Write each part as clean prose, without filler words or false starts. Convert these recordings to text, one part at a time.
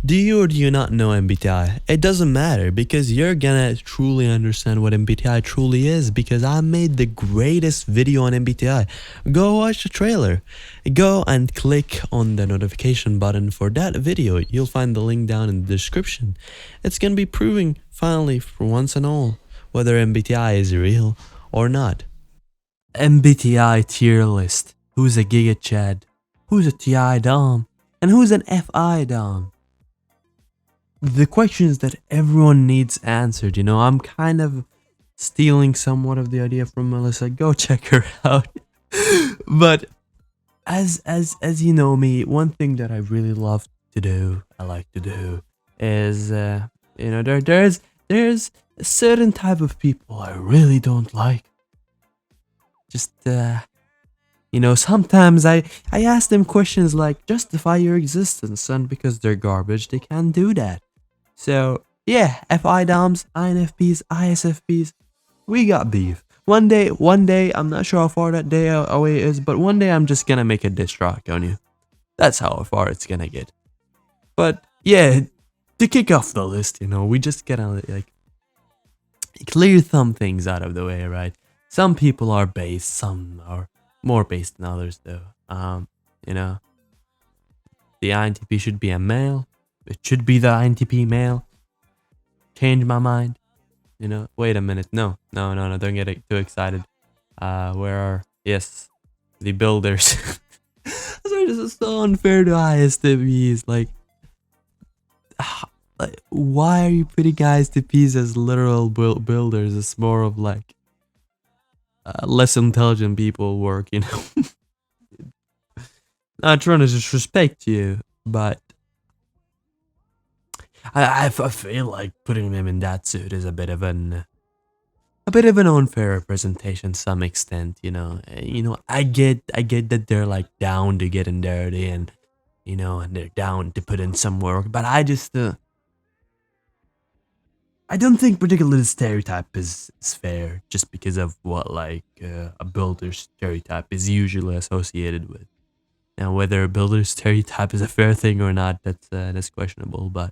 Do you or do you not know MBTI? It doesn't matter because you're gonna truly understand what MBTI truly is because I made the greatest video on MBTI. Go watch the trailer. Go and click on the notification button for that video. You'll find the link down in the description. It's gonna be proving finally for once and all whether MBTI is real or not. MBTI tier list. Who's a Giga Chad? Who's a TI Dom? And who's an FI Dom? The questions that everyone needs answered. I'm kind of stealing somewhat of the idea from Melissa. Go check her out. But as you know me, one thing that I really love to do, is there's a certain type of people I really don't like. Just sometimes I ask them questions like justify your existence, and because they're garbage, they can't do that. So yeah, FI Doms, INFPs, ISFPs, we got beef. One day, I'm not sure how far that day away is, but one day I'm just gonna make a diss track on you. That's how far it's gonna get. But yeah, to kick off the list, we just gotta clear some things out of the way, right? Some people are based, some are more based than others though. The INTP should be a male. It should be the INTP male. Change my mind. Wait a minute. No, don't get too excited. Yes, the builders. Sorry, this is so unfair to ISTPs. Why are you putting ISTPs as literal builders? It's more of less intelligent people work, Not trying to disrespect you, but I feel like putting them in that suit is a bit of an unfair representation to some extent, I get that they're down to getting dirty and and they're down to put in some work, but I just I don't think particularly the stereotype is fair just because of what a builder stereotype is usually associated with. Now, whether a builder stereotype is a fair thing or not, that's questionable, but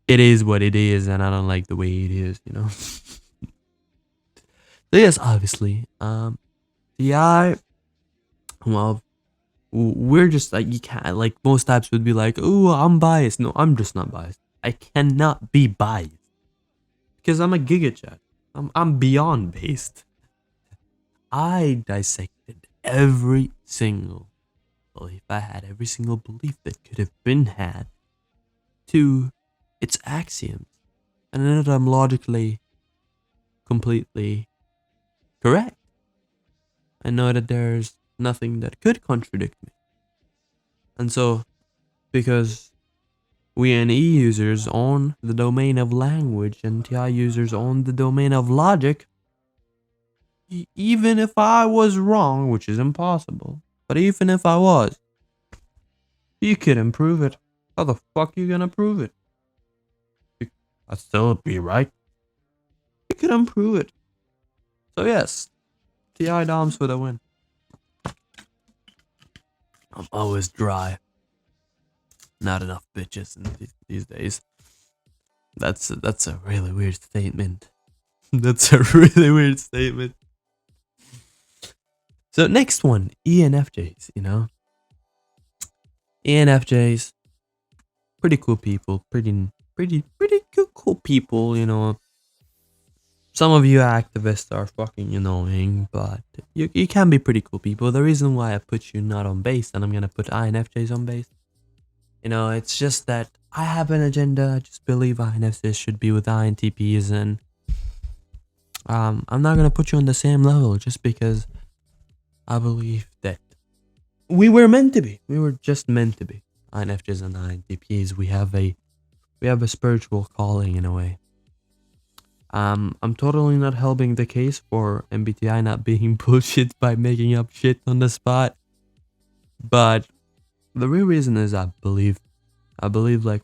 it is what it is, and I don't like the way it is, So yes, obviously, TI, well, we're just you can't, most types would be oh, I'm biased. No, I'm just not biased. I cannot be biased because I'm a Giga Chad. I'm beyond based. I dissected every single belief I had, every single belief that could have been had to its axioms, and I know that I'm logically completely correct. I know that there's nothing that could contradict me. And so, because we NE users own the domain of language and TI users own the domain of logic, even if I was wrong, which is impossible, but even if I was, you couldn't prove it. How the fuck you gonna prove it? I'd still be right. You couldn't prove it. So yes, TI Doms for the win. I'm always dry. Not enough bitches in these days. That's a really weird statement. That's a really weird statement. So next one, ENFJs, ENFJs, pretty cool people, pretty cool people, Some of you activists are fucking annoying, but you can be pretty cool people. The reason why I put you not on base and I'm gonna put INFJs on base, it's just that I have an agenda. I just believe INFJs should be with INTPs, and I'm not gonna put you on the same level just because I believe that we were meant to be. We were just meant to be. INFJs and INTPs. We have a spiritual calling in a way. I'm totally not helping the case for MBTI not being bullshit by making up shit on the spot. But the real reason is I believe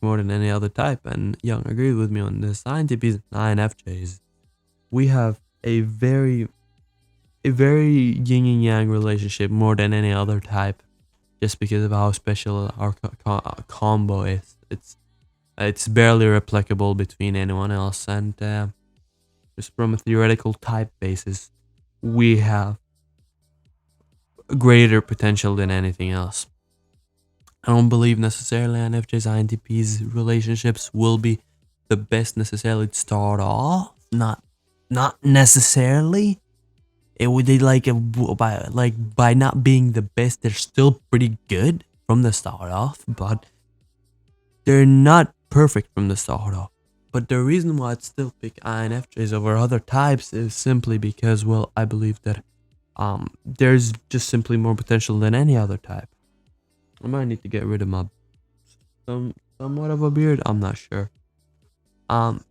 more than any other type, and Young agreed with me on this. INTPs and INFJs, we have a very yin and yang relationship more than any other type. just because of how special our combo is. It's barely replicable between anyone else, and just from a theoretical type basis, we have greater potential than anything else. I don't believe necessarily INFJs, INTPs relationships will be the best necessarily to start off. Not necessarily. It would they by not being the best, they're still pretty good from the start off, but they're not perfect from the start off. But the reason why I'd still pick INFJs over other types is simply because, well, I believe that there's just simply more potential than any other type. I might need to get rid of my somewhat of a beard. I'm not sure.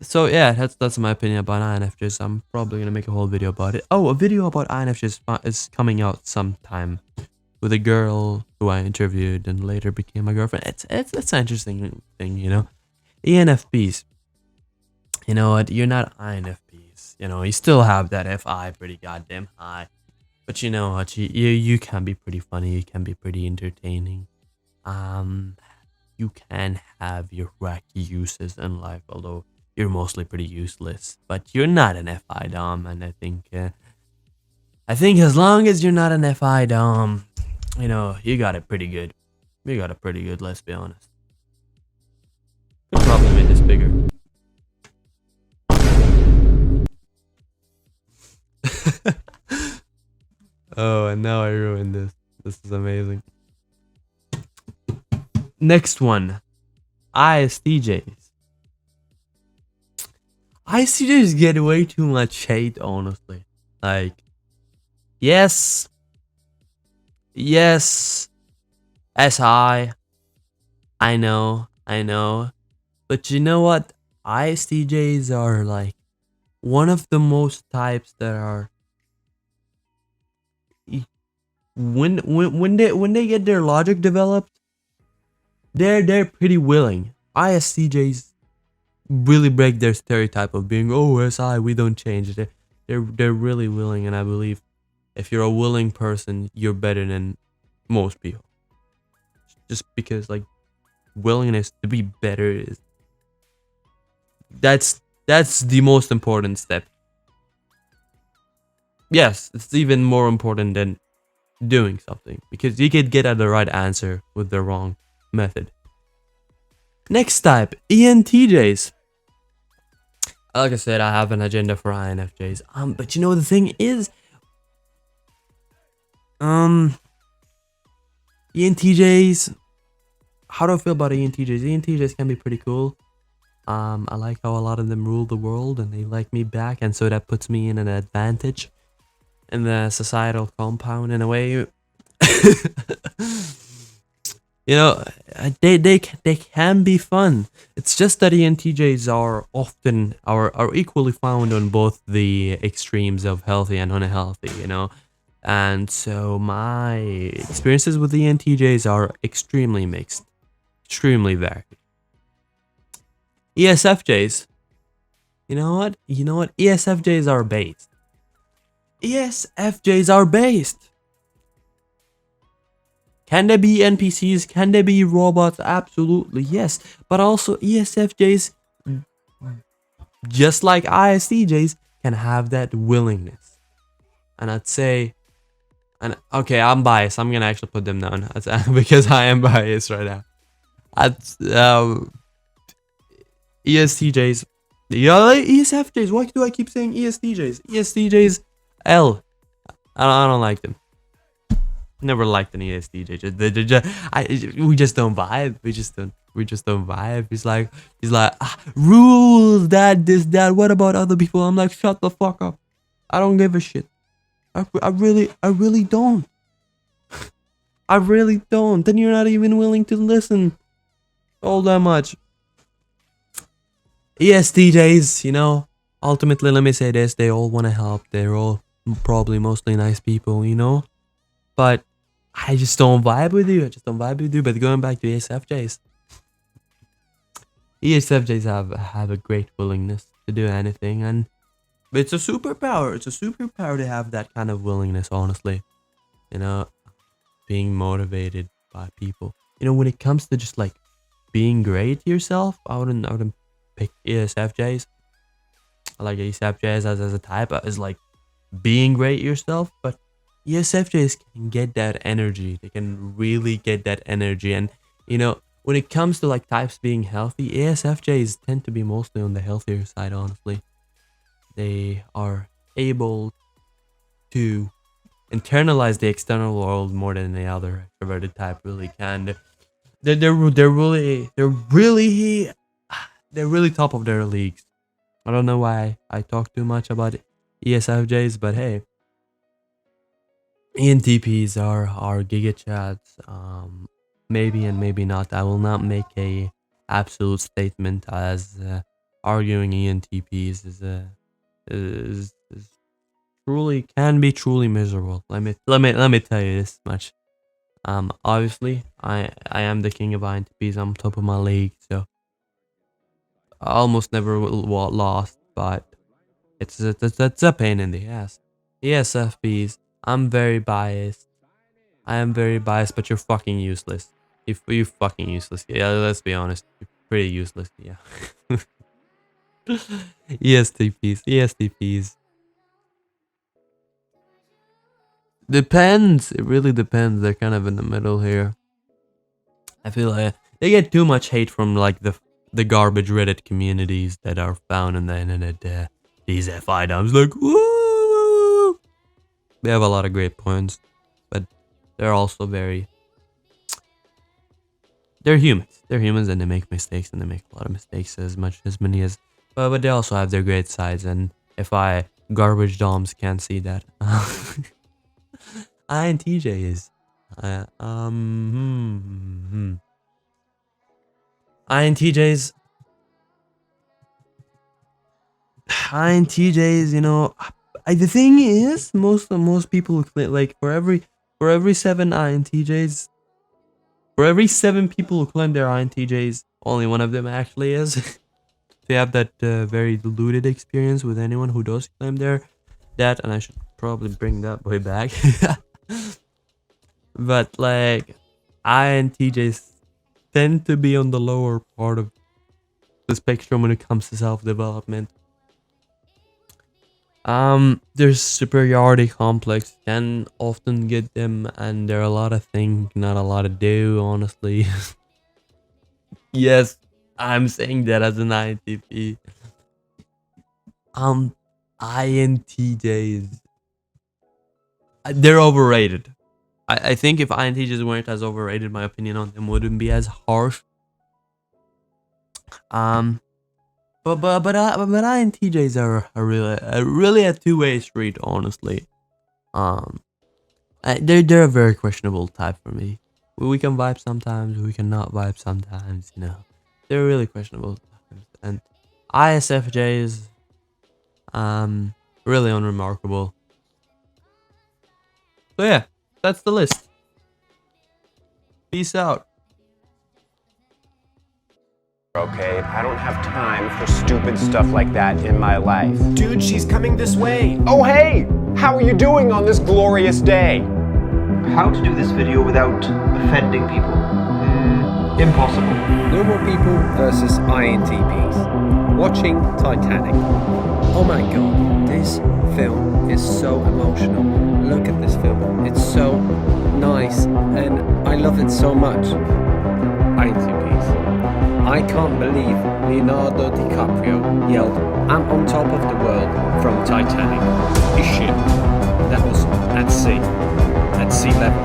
So yeah, that's my opinion about INFJs. I'm probably gonna make a whole video about it. Oh, a video about INFJs is coming out sometime with a girl who I interviewed and later became my girlfriend. It's an interesting thing, you know. ENFPs. You know what? You're not INFPs. You know, you still have that FI pretty goddamn high. But you know what? You can be pretty funny. You can be pretty entertaining. You can have your wacky uses in life, although you're mostly pretty useless. But you're not an FI dom, and I think as long as you're not an FI dom, you know, you got it pretty good. You got it pretty good. Let's be honest. Could probably make this bigger. Oh, and now I ruined this. This is amazing. Next one. ISTJs. ISTJs get way too much hate, honestly. Like, yes. SI. I know. But you know what? ISTJs are like one of the most types that are when they get their logic developed, they're pretty willing. ISTJs really break their stereotype of being SI, we don't change it. They're really willing, and I believe if you're a willing person, you're better than most people. Just because like willingness to be better is that's the most important step. Yes, it's even more important than doing something, because you could get at the right answer with the wrong method. Next type, ENTJs. Like I said, I have an agenda for INFJs. But you know the thing is, ENTJs. How do I feel about ENTJs? ENTJs can be pretty cool. I like how a lot of them rule the world, and they like me back, and so that puts me in an advantage in the societal compound in a way. You know, they can be fun. It's just that ENTJs are often are equally found on both the extremes of healthy and unhealthy, you know. And so my experiences with ENTJs are extremely mixed, extremely varied. ESFJs. You know what? ESFJs are based. ESFJs are based. Can they be NPCs? Can they be robots? Absolutely, yes. But also ESFJs, just like ISTJs, can have that willingness. And I'd say, and okay, I'm biased. I'm gonna actually put them down because I am biased right now. ESTJs. Yeah, ESFJs. Why do I keep saying ESTJs? ESTJs, L. I don't like them. Never liked an ESTJ. We just don't vibe. We just don't vibe. He's like rules, that. What about other people? I'm like, shut the fuck up. I don't give a shit. I really don't. I really don't. Then you're not even willing to listen all that much. ESTJs, you know, ultimately, let me say this, they all want to help. They're all probably mostly nice people, you know. But I just don't vibe with you. But going back to ESFJs. ESFJs have a great willingness to do anything, and it's a superpower. It's a superpower to have that kind of willingness, honestly. You know, being motivated by people. You know, when it comes to just like being great yourself, I wouldn't pick ESFJs. I like ESFJs as a type is like being great yourself, but ESFJs can get that energy. They can really get that energy. And you know, when it comes to like types being healthy, ESFJs tend to be mostly on the healthier side, honestly. They are able to internalize the external world more than the other extroverted type really can. They're really top of their leagues. I don't know why I talk too much about ESFJs, but hey, ENTPs are giga chats. Maybe and maybe not. I will not make a absolute statement as arguing ENTPs is truly can be truly miserable. Let me tell you this much. Obviously, I am the king of INTPs. I'm top of my league, so I almost never lost, but it's a pain in the ass. ESFPs, I'm very biased. I am very biased, but you're fucking useless. You're fucking useless. Yeah, let's be honest. You're pretty useless. Yeah. ESTPs. Depends. It really depends. They're kind of in the middle here. I feel like they get too much hate from like the garbage Reddit communities that are found on the internet. These FI dumbs like, woo! They have a lot of great points, but they're also very. They're humans. They're humans, and they make mistakes, and they make a lot of mistakes, as many as. But they also have their great sides, and FI garbage doms can't see that. INTJs. INTJs. INTJs, you know, the thing is, most people like for every 7 INTJs, for every 7 people who claim they're INTJs, only one of them actually is. They have that very diluted experience with anyone who does claim they're that, and I should probably bring that boy back. But like, INTJs tend to be on the lower part of the spectrum when it comes to self-development. There's superiority complex can often get them, and there are a lot of think, not a lot of do, honestly. Yes, I'm saying that as an INTP. INTJs, they're overrated. I think if INTJs weren't as overrated, my opinion on them wouldn't be as harsh. But INTJs are really a two-way street, honestly. They're a very questionable type for me. We can vibe sometimes, we cannot vibe sometimes. You know, they're really questionable types. And ISFJs, really unremarkable. So yeah, that's the list. Peace out. Okay, I don't have time for stupid stuff like that in my life. Dude, she's coming this way. Oh hey! How are you doing on this glorious day? How to do this video without offending people? Impossible. Normal people versus INTPs. Watching Titanic. Oh my god, this film is so emotional. Look at this film. It's so nice and I love it so much. INTPs. I can't believe Leonardo DiCaprio yelled, "I'm on top of the world" from Titanic. His ship, that was at sea level,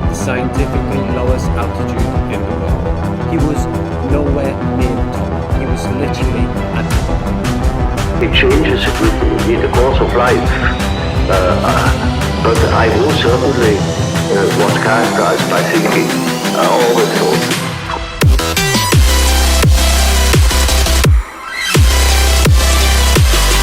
the scientifically lowest altitude in the world. He was nowhere near the top. He was literally at the top. It changes in the course of life, but I will certainly was characterized by thinking always thought